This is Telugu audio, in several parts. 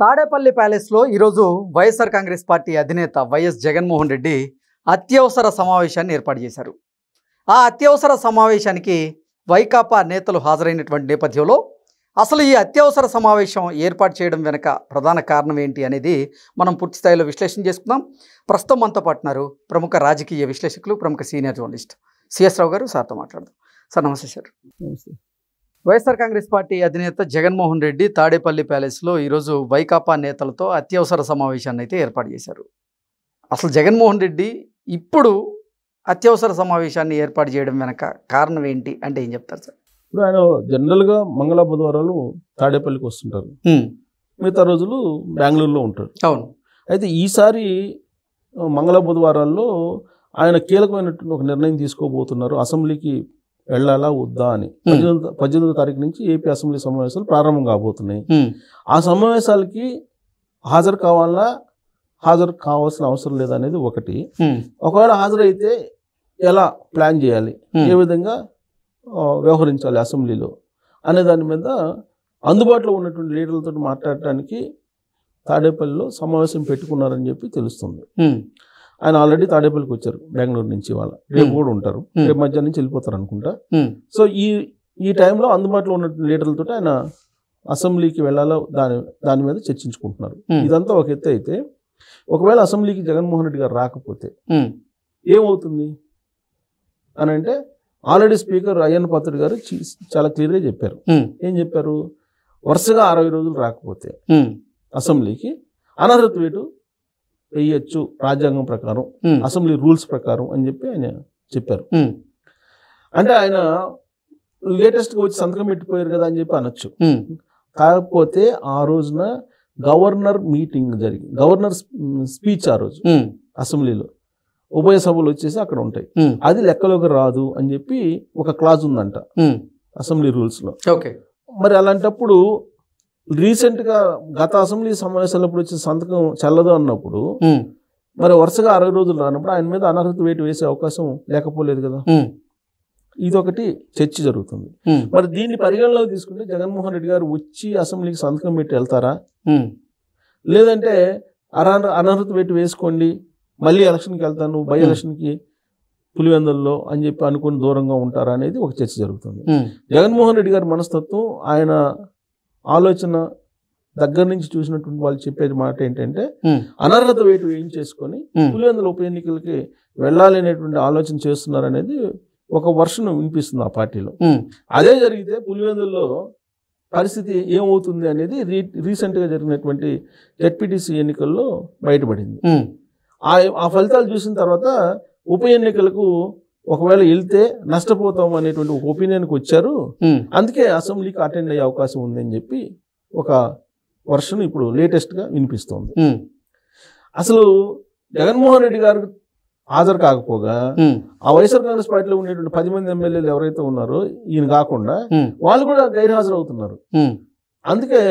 తాడేపల్లి ప్యాలెస్లో ఈరోజు వైఎస్ఆర్ కాంగ్రెస్ పార్టీ అధినేత వైఎస్ జగన్మోహన్ రెడ్డి అత్యవసర సమావేశాన్ని ఏర్పాటు చేశారు. ఆ అత్యవసర సమావేశానికి వైకాపా నేతలు హాజరైనటువంటి నేపథ్యంలో అసలు ఈ అత్యవసర సమావేశం ఏర్పాటు చేయడం వెనుక ప్రధాన కారణం ఏంటి అనేది మనం పూర్తి స్థాయిలో విశ్లేషణ చేసుకుందాం. ప్రస్తుతం మనతో పాటున్నారు ప్రముఖ రాజకీయ విశ్లేషకులు, ప్రముఖ సీనియర్ జర్నలిస్ట్ సిఎస్ రావు గారు. సార్తో మాట్లాడదాం. సార్ నమస్తే. సార్ నమస్తే. వైఎస్ఆర్ కాంగ్రెస్ పార్టీ అధినేత జగన్మోహన్ రెడ్డి తాడేపల్లి ప్యాలెస్లో ఈరోజు వైకాపా నేతలతో అత్యవసర సమావేశాన్ని అయితే ఏర్పాటు చేశారు. అసలు జగన్మోహన్ రెడ్డి ఇప్పుడు అత్యవసర సమావేశాన్ని ఏర్పాటు చేయడం వెనక కారణం ఏంటి అంటే ఏం చెప్తారు సార్? ఇప్పుడు ఆయన జనరల్గా మంగళ బుధవారాలు తాడేపల్లికి వస్తుంటారు, మిగతా రోజులు బెంగళూరులో ఉంటారు. అవును. అయితే ఈసారి మంగళ బుధవారాల్లో ఆయన కీలకమైనటువంటి ఒక నిర్ణయం తీసుకోబోతున్నారు. అసెంబ్లీకి వెళ్ళాలా వద్దా అని 18వ తారీఖు నుంచి ఏపీ అసెంబ్లీ సమావేశాలు ప్రారంభం కాబోతున్నాయి. ఆ సమావేశాలకి హాజరు కావాలా, హాజరు కావాల్సిన అవసరం లేదనేది ఒకటి. ఒకవేళ హాజరైతే ఎలా ప్లాన్ చేయాలి, ఏ విధంగా వ్యవహరించాలి అసెంబ్లీలో అనే దాని మీద అందుబాటులో ఉన్నటువంటి లీడర్లతో మాట్లాడటానికి తాడేపల్లిలో సమావేశం పెట్టుకున్నారని చెప్పి తెలుస్తుంది. ఆయన ఆల్రెడీ తాడేపల్లికి వచ్చారు బెంగళూరు నుంచి. వాళ్ళ రేపు కూడా ఉంటారు, రేపు మధ్యాహ్నం నుంచి వెళ్ళిపోతారు అనుకుంటా. సో ఈ టైంలో అందుబాటులో ఉన్న లీడర్లతో ఆయన అసెంబ్లీకి వెళ్ళాలో దాని మీద చర్చించుకుంటున్నారు. ఇదంతా ఒక ఎత్తు అయితే, ఒకవేళ అసెంబ్లీకి జగన్మోహన్ రెడ్డి గారు రాకపోతే ఏమవుతుంది అని అంటే, ఆల్రెడీ స్పీకర్ అయ్యన్న పాత్రుడు గారు చాలా క్లియర్గా చెప్పారు. ఏం చెప్పారు? వరుసగా 60 రోజులు రాకపోతే అసెంబ్లీకి అనర్హత వేటు వేయచ్చు రాజ్యాంగం ప్రకారం, అసెంబ్లీ రూల్స్ ప్రకారం అని చెప్పి ఆయన చెప్పారు. అంటే ఆయన లేటెస్ట్గా వచ్చి సంతకం పెట్టిపోయారు కదా అని చెప్పి అనొచ్చు. కాకపోతే ఆ రోజున గవర్నర్ మీటింగ్ జరిగింది, గవర్నర్ స్పీచ్ ఆ రోజు అసెంబ్లీలో ఉభయ సభలు వచ్చేసి అక్కడ ఉంటాయి. అది లెక్కలోకి రాదు అని చెప్పి ఒక క్లాజ్ ఉందంట అసెంబ్లీ రూల్స్లో. ఓకే. మరి అలాంటప్పుడు రీసెంట్గా గత అసెంబ్లీ సమావేశాలప్పుడు వచ్చే సంతకం చెల్లదు అన్నప్పుడు, మరి వరుసగా 60 రోజులు రానప్పుడు ఆయన మీద అనర్హత వేటు వేసే అవకాశం లేకపోలేదు కదా. ఇదొకటి చర్చ జరుగుతుంది. మరి దీన్ని పరిగణలోకి తీసుకుంటే జగన్మోహన్ రెడ్డి గారు వచ్చి అసెంబ్లీకి సంతకం పెట్టి వెళ్తారా, లేదంటే అనర్హత వేటు వేసుకోండి మళ్ళీ ఎలక్షన్కి వెళ్తాను, బై ఎలక్షన్కి పులివెందుల్లో అని చెప్పి అనుకుని దూరంగా ఉంటారా అనేది ఒక చర్చ జరుగుతుంది. జగన్మోహన్ రెడ్డి గారి మనస్తత్వం, ఆయన ఆలోచన దగ్గర నుంచి చూసినటువంటి వాళ్ళు చెప్పేది మాట ఏంటంటే, అనర్హత వేటు ఏం చేసుకొని పులివెందుల ఉప ఎన్నికలకి వెళ్ళాలి అనేటువంటి ఆలోచన చేస్తున్నారు అనేది ఒక వర్షన్ వినిపిస్తుంది ఆ పార్టీలో. అదే జరిగితే పులివెందుల్లో పరిస్థితి ఏమవుతుంది అనేది రీసెంట్గా జరిగినటువంటి జెడ్పీటీసీ ఎన్నికల్లో బయటపడింది. ఆ ఫలితాలు చూసిన తర్వాత ఉప ఎన్నికలకు ఒకవేళ వెళ్తే నష్టపోతాం అనేటువంటి ఒక ఒపీనియన్కి వచ్చారు. అందుకే అసెంబ్లీకి అటెండ్ అయ్యే అవకాశం ఉంది అని చెప్పి ఒక వర్షన్ ఇప్పుడు లేటెస్ట్గా వినిపిస్తోంది. అసలు జగన్మోహన్ రెడ్డి గారు హాజరు కాకపోగా ఆ వైఎస్ఆర్ కాంగ్రెస్ పార్టీలో ఉండేటువంటి 10 మంది ఎమ్మెల్యేలు ఎవరైతే ఉన్నారో ఈయన కాకుండా వాళ్ళు కూడా గైర్హాజరు అవుతున్నారు. అందుకే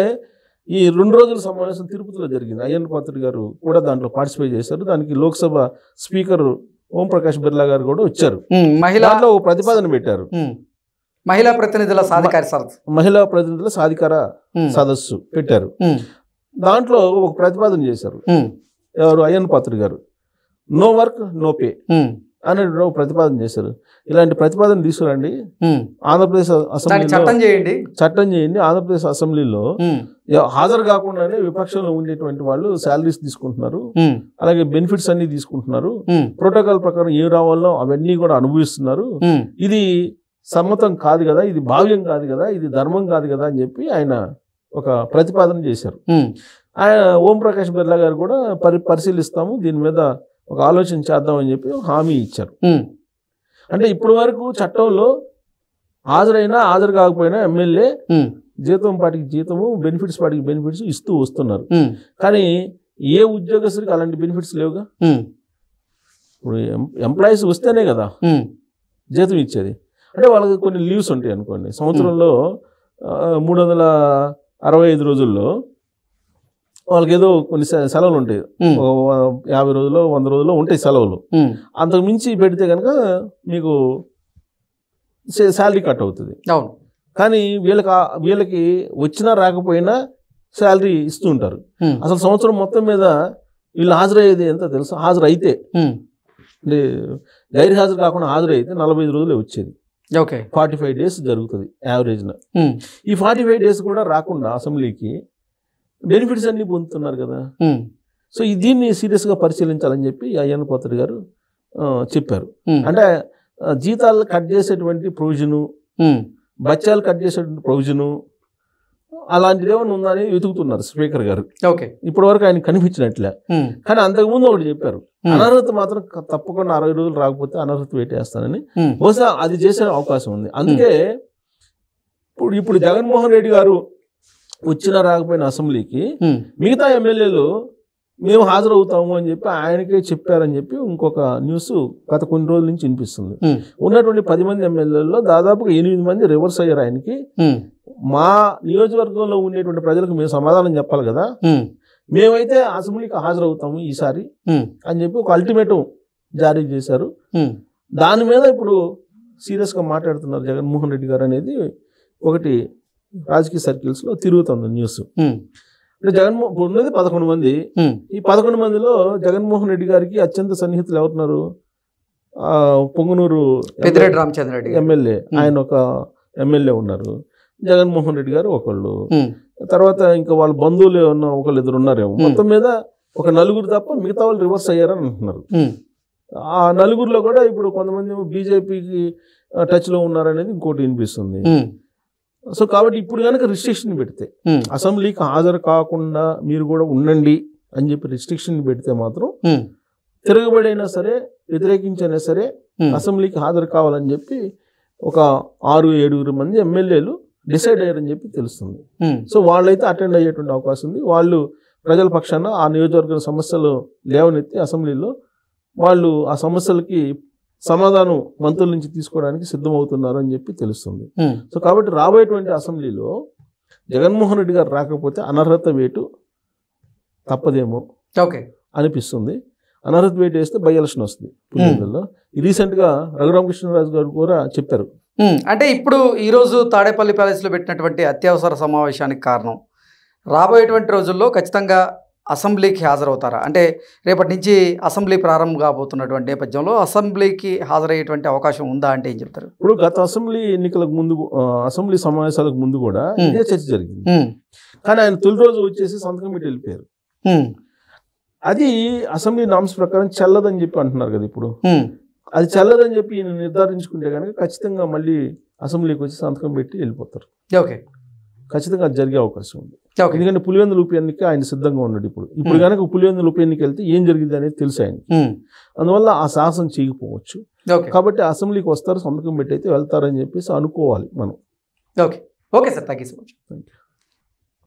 ఈ 2 రోజుల సమావేశం తిరుపతిలో జరిగింది. అయ్యన్న పాత్రుడు గారు కూడా దాంట్లో పార్టిసిపేట్ చేశారు. దానికి లోక్సభ స్పీకర్ ఓం ప్రకాష్ బిర్లా గారు కూడా వచ్చారు. మహిళల్లో ప్రతిపాదన పెట్టారు. మహిళా ప్రతినిధుల సాధికార సదస్సు పెట్టారు. దాంట్లో ఒక ప్రతిపాదన చేశారు. ఎవరు? అయ్యన్న పాత్రుడు గారు. నో వర్క్ నో పే అనే ప్రతిపాదన చేశారు. ఇలాంటి ప్రతిపాదన తీసుకురండి, ఆంధ్రప్రదేశ్ అసెంబ్లీ చట్టం చేయండి. ఆంధ్రప్రదేశ్ అసెంబ్లీలో హాజరు కాకుండానే విపక్షంలో ఉండేటువంటి వాళ్ళు శాలరీస్ తీసుకుంటున్నారు, అలాగే బెనిఫిట్స్ అన్ని తీసుకుంటున్నారు, ప్రోటోకాల్ ప్రకారం ఏం రావాలో అవన్నీ కూడా అనుభవిస్తున్నారు. ఇది సమ్మతం కాదు కదా, ఇది భావ్యం కాదు కదా, ఇది ధర్మం కాదు కదా అని చెప్పి ఆయన ఒక ప్రతిపాదన చేశారు. ఆయన ఓం ప్రకాష్ బిర్లా గారు కూడా పరిశీలిస్తాము, దీని మీద ఒక ఆలోచన చేద్దామని చెప్పి హామీ ఇచ్చారు. అంటే ఇప్పటి వరకు చట్టంలో హాజరైనా హాజరు కాకపోయినా ఎమ్మెల్యే జీతం పాటికి జీతము, బెనిఫిట్స్ పాటికి బెనిఫిట్స్ ఇస్తూ వస్తున్నారు. కానీ ఏ ఉద్యోగస్తుడికి అలాంటి బెనిఫిట్స్ లేవుగా. ఇప్పుడు ఎంప్లాయీస్ వస్తేనే కదా జీతం ఇచ్చేది. అంటే వాళ్ళకి కొన్ని లీవ్స్ ఉంటాయి అనుకోండి, సంవత్సరంలో 365 రోజుల్లో వాళ్ళకి ఏదో కొన్ని సెలవులు ఉంటాయి, 50 రోజులు 100 రోజులు ఉంటాయి సెలవులు. అంతకు మించి పెడితే కనుక మీకు శాలరీ కట్ అవుతుంది. కానీ వీళ్ళకి వచ్చినా రాకపోయినా శాలరీ ఇస్తూ ఉంటారు. అసలు సంవత్సరం మొత్తం మీద వీళ్ళు హాజరయ్యేది ఎంత తెలుసా? హాజరైతే అంటే గైర్ హాజరు కాకుండా హాజరైతే 45 రోజులే వచ్చేది. ఓకే, 45 days జరుగుతుంది యావరేజ్న. ఈ 45 days కూడా రాకుండా అసెంబ్లీకి బెనిఫిట్స్ అన్ని పొందుతున్నారు కదా. సో దీన్ని సీరియస్గా పరిశీలించాలని చెప్పి అయ్యన్న పాత్రుడు గారు చెప్పారు. అంటే జీతాలు కట్ చేసేటువంటి ప్రొవిజను, బత్యాలు కట్ చేసేటువంటి ప్రొవిజను అలాంటిది ఏమైనా ఉందని వెతుకుతున్నారు స్పీకర్ గారు. ఓకే, ఇప్పటి వరకు ఆయన కనిపించినట్లే. కానీ అంతకుముందు ఒకటి చెప్పారు, అనర్హత మాత్రం తప్పకుండా 60 రోజులు రాకపోతే అనర్హత వేటేస్తానని. బహుశా అది చేసే అవకాశం ఉంది. అందుకే ఇప్పుడు జగన్మోహన్ రెడ్డి గారు వచ్చినా రాకపోయిన అసెంబ్లీకి మిగతా ఎమ్మెల్యేలు మేము హాజరవుతాము అని చెప్పి ఆయనకే చెప్పారని చెప్పి ఇంకొక న్యూస్ గత కొన్ని రోజుల నుంచి వినిపిస్తుంది. ఉన్నటువంటి 10 మంది ఎమ్మెల్యేలలో దాదాపుగా 8 మంది రివర్స్ అయ్యారు ఆయనకి. మా నియోజకవర్గంలో ఉండేటువంటి ప్రజలకు మేము సమాధానం చెప్పాలి కదా, మేమైతే అసెంబ్లీకి హాజరవుతాము ఈసారి అని చెప్పి ఒక అల్టిమేటం జారీ చేశారు. దాని మీద ఇప్పుడు సీరియస్గా మాట్లాడుతున్నారు జగన్మోహన్ రెడ్డి గారు అనేది ఒకటి రాజకీయ సర్కిల్స్లో తిరుగుతుంది న్యూస్. అంటే ఇప్పుడు ఉన్నది 11 మంది. ఈ 11 మందిలో జగన్మోహన్ రెడ్డి గారికి అత్యంత సన్నిహితులు ఎవరున్నారు? పొంగునూరు పెద్దిరెడ్డి రామచంద్రారెడ్డి ఎమ్మెల్యే, ఆయన ఒక ఎమ్మెల్యే ఉన్నారు. జగన్మోహన్ రెడ్డి గారు ఒకళ్ళు, తర్వాత ఇంకా వాళ్ళ బంధువులు ఏమన్నా ఒకళ్ళు ఇద్దరు ఉన్నారేమో. మొత్తం మీద ఒక 4 తప్ప మిగతా వాళ్ళు రివర్స్ అయ్యారని అంటున్నారు. ఆ 4లో కూడా ఇప్పుడు కొంతమంది బీజేపీకి టచ్లో ఉన్నారనేది ఇంకోటి వినిపిస్తుంది. సో కాబట్టి ఇప్పుడు కనుక రిస్ట్రిక్షన్ పెడితే, అసెంబ్లీకి హాజరు కాకుండా మీరు కూడా ఉండండి అని చెప్పి రిస్ట్రిక్షన్ పెడితే మాత్రం తిరగబడైనా సరే వ్యతిరేకించైనా సరే అసెంబ్లీకి హాజరు కావాలని చెప్పి ఒక 6-7 మంది ఎమ్మెల్యేలు డిసైడ్ అయ్యారని చెప్పి తెలుస్తుంది. సో వాళ్ళైతే అటెండ్ అయ్యేటువంటి అవకాశం ఉంది. వాళ్ళు ప్రజల పక్షాన ఆ నియోజకవర్గ సమస్యలు లేవనెత్తి అసెంబ్లీలో వాళ్ళు ఆ సమస్యలకి సమాధానం మంత్రుల నుంచి తీసుకోవడానికి సిద్ధమవుతున్నారు అని చెప్పి తెలుస్తుంది. సో కాబట్టి రాబోయేటువంటి అసెంబ్లీలో జగన్మోహన్ రెడ్డి గారు రాకపోతే అనర్హత వేటు తప్పదేమో అనిపిస్తుంది. అనర్హత వేటు వేస్తే బై ఎలక్షన్ వస్తుంది పులివెందులలో. రీసెంట్గా రఘురామకృష్ణరాజు గారు కూడా చెప్పారు. అంటే ఇప్పుడు ఈరోజు తాడేపల్లి ప్యాలెస్లో పెట్టినటువంటి అత్యవసర సమావేశానికి కారణం రాబోయేటువంటి రోజుల్లో ఖచ్చితంగా అసెంబ్లీకి హాజరవుతారా? అంటే రేపటి నుంచి అసెంబ్లీ ప్రారంభం కాబోతున్నటువంటి నేపథ్యంలో అసెంబ్లీకి హాజరయ్యేటువంటి అవకాశం ఉందా అంటే ఏం చెప్తారు? ఇప్పుడు గత అసెంబ్లీ ఎన్నికలకు ముందు, అసెంబ్లీ సమావేశాలకు ముందు కూడా ఇదే చర్చ జరిగింది. కానీ ఆయన తొలి రోజు వచ్చేసి సంతకం పెట్టి వెళ్ళిపోయారు. అది అసెంబ్లీ నామ్స్ ప్రకారం చెల్లదని చెప్పి అంటున్నారు కదా. ఇప్పుడు అది చెల్లదని చెప్పి ఈయన నిర్ధారించుకుంటే కనుక ఖచ్చితంగా మళ్ళీ అసెంబ్లీకి వచ్చి సంతకం పెట్టి వెళ్ళిపోతారు. ఓకే, ఖచ్చితంగా అది జరిగే అవకాశం ఉంది. ఎందుకంటే పులివెందుల ఉప ఎన్నిక ఆయన సిద్ధంగా ఉన్నాడు. ఇప్పుడు కనుక పులివెందుల ఉప ఎన్నిక వెళ్తే ఏం జరిగింది అనేది తెలుసు ఆయన. అందువల్ల ఆ సాహసం చేయకపోవచ్చు. కాబట్టి అసెంబ్లీకి వస్తారు, సంతకం పెట్టి అయితే వెళ్తారని చెప్పేసి అనుకోవాలి మనం. Okay, okay sir, thank you so much.